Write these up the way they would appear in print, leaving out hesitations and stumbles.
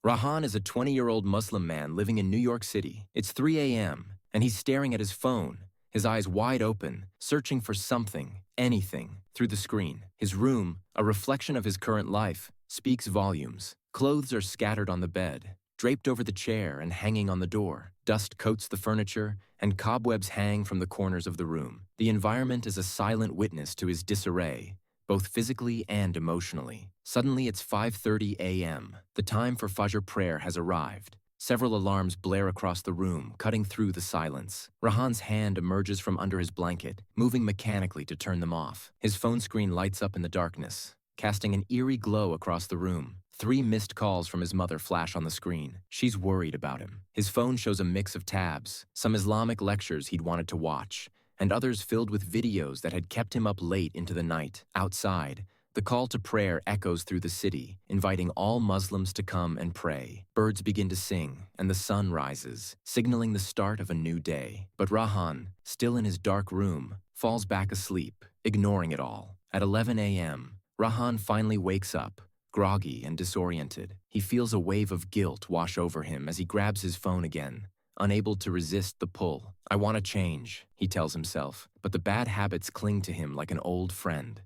Rehan is a 20-year-old Muslim man living in New York City. It's 3 a.m., and he's staring at his phone, his eyes wide open, searching for something, anything, through the screen. His room, a reflection of his current life, speaks volumes. Clothes are scattered on the bed, draped over the chair and hanging on the door. Dust coats the furniture, and cobwebs hang from the corners of the room. The environment is a silent witness to his disarray, both physically and emotionally. Suddenly, it's 5:30 a.m. The time for Fajr prayer has arrived. Several alarms blare across the room, cutting through the silence. Rehan's hand emerges from under his blanket, moving mechanically to turn them off. His phone screen lights up in the darkness, casting an eerie glow across the room. 3 missed calls from his mother flash on the screen. She's worried about him. His phone shows a mix of tabs, some Islamic lectures he'd wanted to watch, and others filled with videos that had kept him up late into the night. Outside, the call to prayer echoes through the city, inviting all Muslims to come and pray. Birds begin to sing, and the sun rises, signaling the start of a new day. But Rehan, still in his dark room, falls back asleep, ignoring it all. At 11 a.m., Rehan finally wakes up, groggy and disoriented. He feels a wave of guilt wash over him as he grabs his phone again, unable to resist the pull. "I want to change," he tells himself, but the bad habits cling to him like an old friend.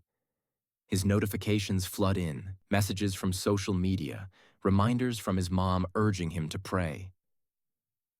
His notifications flood in, messages from social media, reminders from his mom urging him to pray.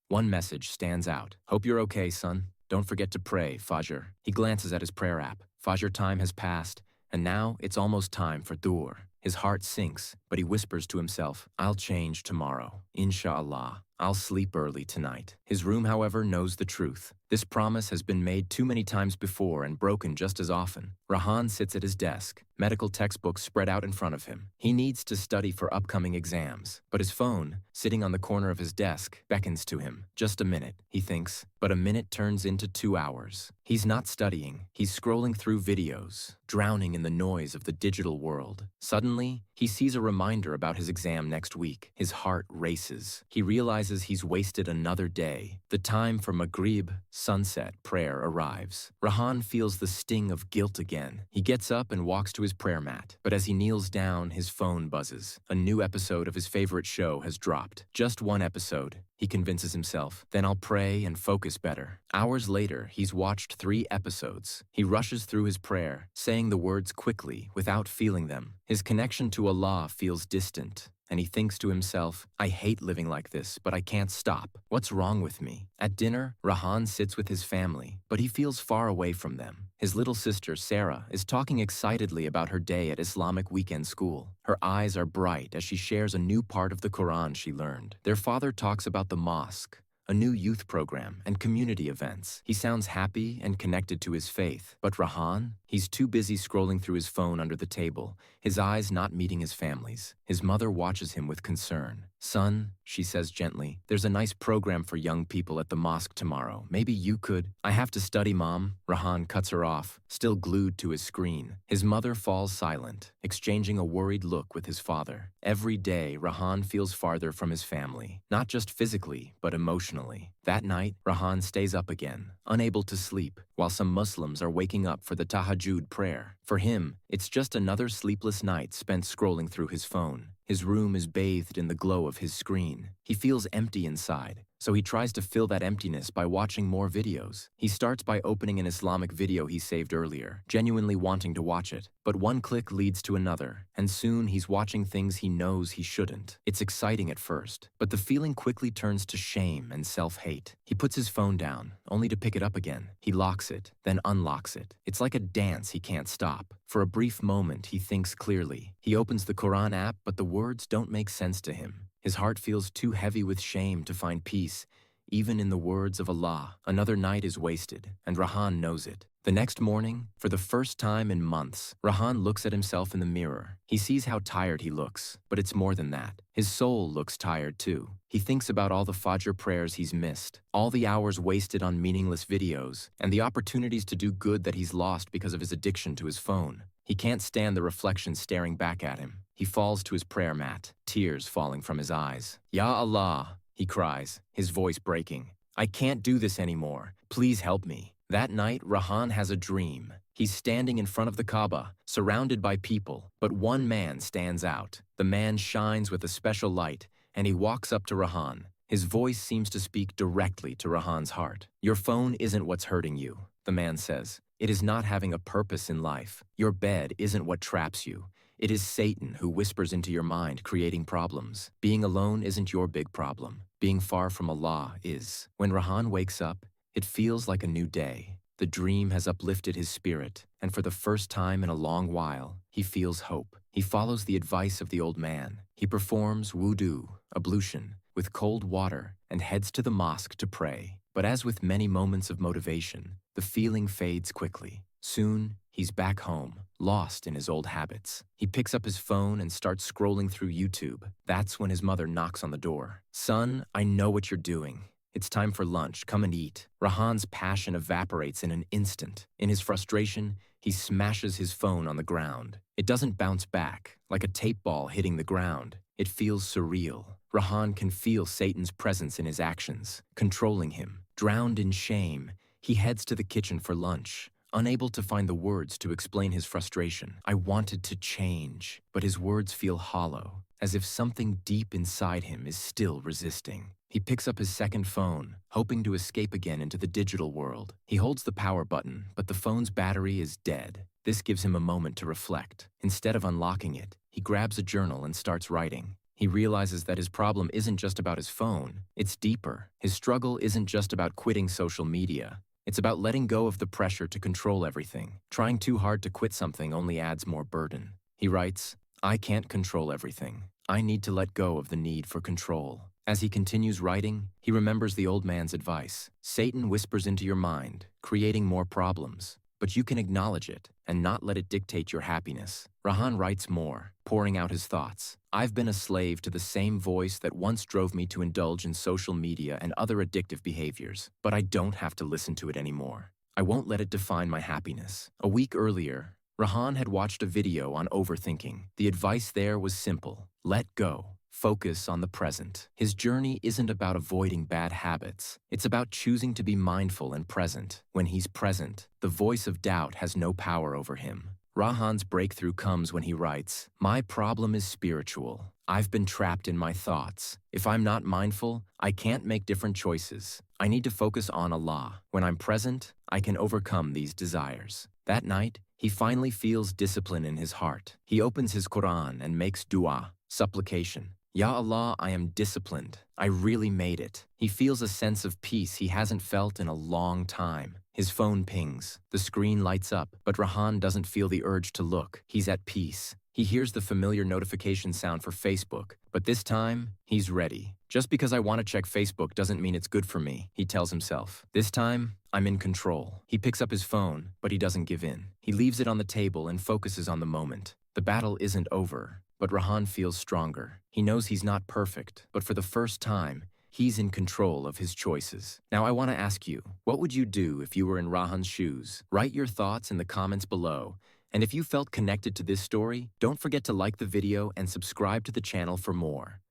One message stands out. "Hope you're okay, son. Don't forget to pray, Fajr." He glances at his prayer app. Fajr time has passed, and now it's almost time for Dhuhr. His heart sinks, but he whispers to himself, "I'll change tomorrow. Inshallah. I'll sleep early tonight." His room, however, knows the truth. This promise has been made too many times before and broken just as often. Rehan sits at his desk, medical textbooks spread out in front of him. He needs to study for upcoming exams, but his phone, sitting on the corner of his desk, beckons to him. Just a minute, he thinks, but a minute turns into 2 hours. He's not studying. He's scrolling through videos, drowning in the noise of the digital world. Suddenly, he sees a reminder about his exam next week. His heart races. He realizes he's wasted another day. The time for Maghrib, sunset, prayer arrives. Rehan feels the sting of guilt again. He gets up and walks to his prayer mat, but as he kneels down, his phone buzzes. A new episode of his favorite show has dropped. Just one episode, he convinces himself. Then I'll pray and focus better. Hours later, he's watched 3 episodes. He rushes through his prayer, saying the words quickly, without feeling them. His connection to Allah feels distant, and he thinks to himself, "I hate living like this, but I can't stop. What's wrong with me?" At dinner, Rehan sits with his family, but he feels far away from them. His little sister, Sarah, is talking excitedly about her day at Islamic weekend school. Her eyes are bright as she shares a new part of the Quran she learned. Their father talks about the mosque, a new youth program, and community events. He sounds happy and connected to his faith. But Rehan? He's too busy scrolling through his phone under the table, his eyes not meeting his family's. His mother watches him with concern. "Son," she says gently, "there's a nice program for young people at the mosque tomorrow. Maybe you could—" "I have to study, Mom." Rehan cuts her off, still glued to his screen. His mother falls silent, exchanging a worried look with his father. Every day, Rehan feels farther from his family, not just physically, but emotionally. That night, Rehan stays up again, unable to sleep, while some Muslims are waking up for the Tahajjud prayer. For him, it's just another sleepless night spent scrolling through his phone. His room is bathed in the glow of his screen. He feels empty inside, so he tries to fill that emptiness by watching more videos. He starts by opening an Islamic video he saved earlier, genuinely wanting to watch it. But one click leads to another, and soon he's watching things he knows he shouldn't. It's exciting at first, but the feeling quickly turns to shame and self-hate. He puts his phone down, only to pick it up again. He locks it, then unlocks it. It's like a dance he can't stop. For a brief moment, he thinks clearly. He opens the Quran app, but the words don't make sense to him. His heart feels too heavy with shame to find peace, even in the words of Allah. Another night is wasted, and Rehan knows it. The next morning, for the first time in months, Rehan looks at himself in the mirror. He sees how tired he looks, but it's more than that. His soul looks tired too. He thinks about all the Fajr prayers he's missed, all the hours wasted on meaningless videos, and the opportunities to do good that he's lost because of his addiction to his phone. He can't stand the reflection staring back at him. He falls to his prayer mat, tears falling from his eyes. "Ya Allah," he cries, his voice breaking. "I can't do this anymore. Please help me." That night, Rehan has a dream. He's standing in front of the Kaaba, surrounded by people, but one man stands out. The man shines with a special light, and he walks up to Rehan. His voice seems to speak directly to Rehan's heart. "Your phone isn't what's hurting you," the man says. "It is not having a purpose in life. Your bed isn't what traps you. It is Satan who whispers into your mind, creating problems. Being alone isn't your big problem. Being far from Allah is." When Rehan wakes up, it feels like a new day. The dream has uplifted his spirit, and for the first time in a long while, he feels hope. He follows the advice of the old man. He performs wudu, ablution, with cold water and heads to the mosque to pray. But as with many moments of motivation, the feeling fades quickly. Soon, he's back home, lost in his old habits. He picks up his phone and starts scrolling through YouTube. That's when his mother knocks on the door. "Son, I know what you're doing. It's time for lunch. Come and eat." Rehan's passion evaporates in an instant. In his frustration, he smashes his phone on the ground. It doesn't bounce back, like a tape ball hitting the ground. It feels surreal. Rehan can feel Satan's presence in his actions, controlling him. Drowned in shame, he heads to the kitchen for lunch, unable to find the words to explain his frustration. "I wanted to change," but his words feel hollow, as if something deep inside him is still resisting. He picks up his second phone, hoping to escape again into the digital world. He holds the power button, but the phone's battery is dead. This gives him a moment to reflect. Instead of unlocking it, he grabs a journal and starts writing. He realizes that his problem isn't just about his phone, it's deeper. His struggle isn't just about quitting social media. It's about letting go of the pressure to control everything. Trying too hard to quit something only adds more burden. He writes, "I can't control everything. I need to let go of the need for control." As he continues writing, he remembers the old man's advice. Satan whispers into your mind, creating more problems. But you can acknowledge it and not let it dictate your happiness. Rehan writes more, pouring out his thoughts. "I've been a slave to the same voice that once drove me to indulge in social media and other addictive behaviors, but I don't have to listen to it anymore. I won't let it define my happiness." A week earlier, Rehan had watched a video on overthinking. The advice there was simple: let go. Focus on the present. His journey isn't about avoiding bad habits. It's about choosing to be mindful and present. When he's present, the voice of doubt has no power over him. Rehan's breakthrough comes when he writes, "My problem is spiritual. I've been trapped in my thoughts. If I'm not mindful, I can't make different choices. I need to focus on Allah. When I'm present, I can overcome these desires." That night, he finally feels discipline in his heart. He opens his Quran and makes dua, supplication. "Ya Allah, I am disciplined. I really made it." He feels a sense of peace he hasn't felt in a long time. His phone pings. The screen lights up, but Rehan doesn't feel the urge to look. He's at peace. He hears the familiar notification sound for Facebook, but this time, he's ready. "Just because I want to check Facebook doesn't mean it's good for me," he tells himself. "This time, I'm in control." He picks up his phone, but he doesn't give in. He leaves it on the table and focuses on the moment. The battle isn't over, but Rehan feels stronger. He knows he's not perfect, but for the first time, he's in control of his choices. Now I want to ask you, what would you do if you were in Rehan's shoes? Write your thoughts in the comments below. And if you felt connected to this story, don't forget to like the video and subscribe to the channel for more.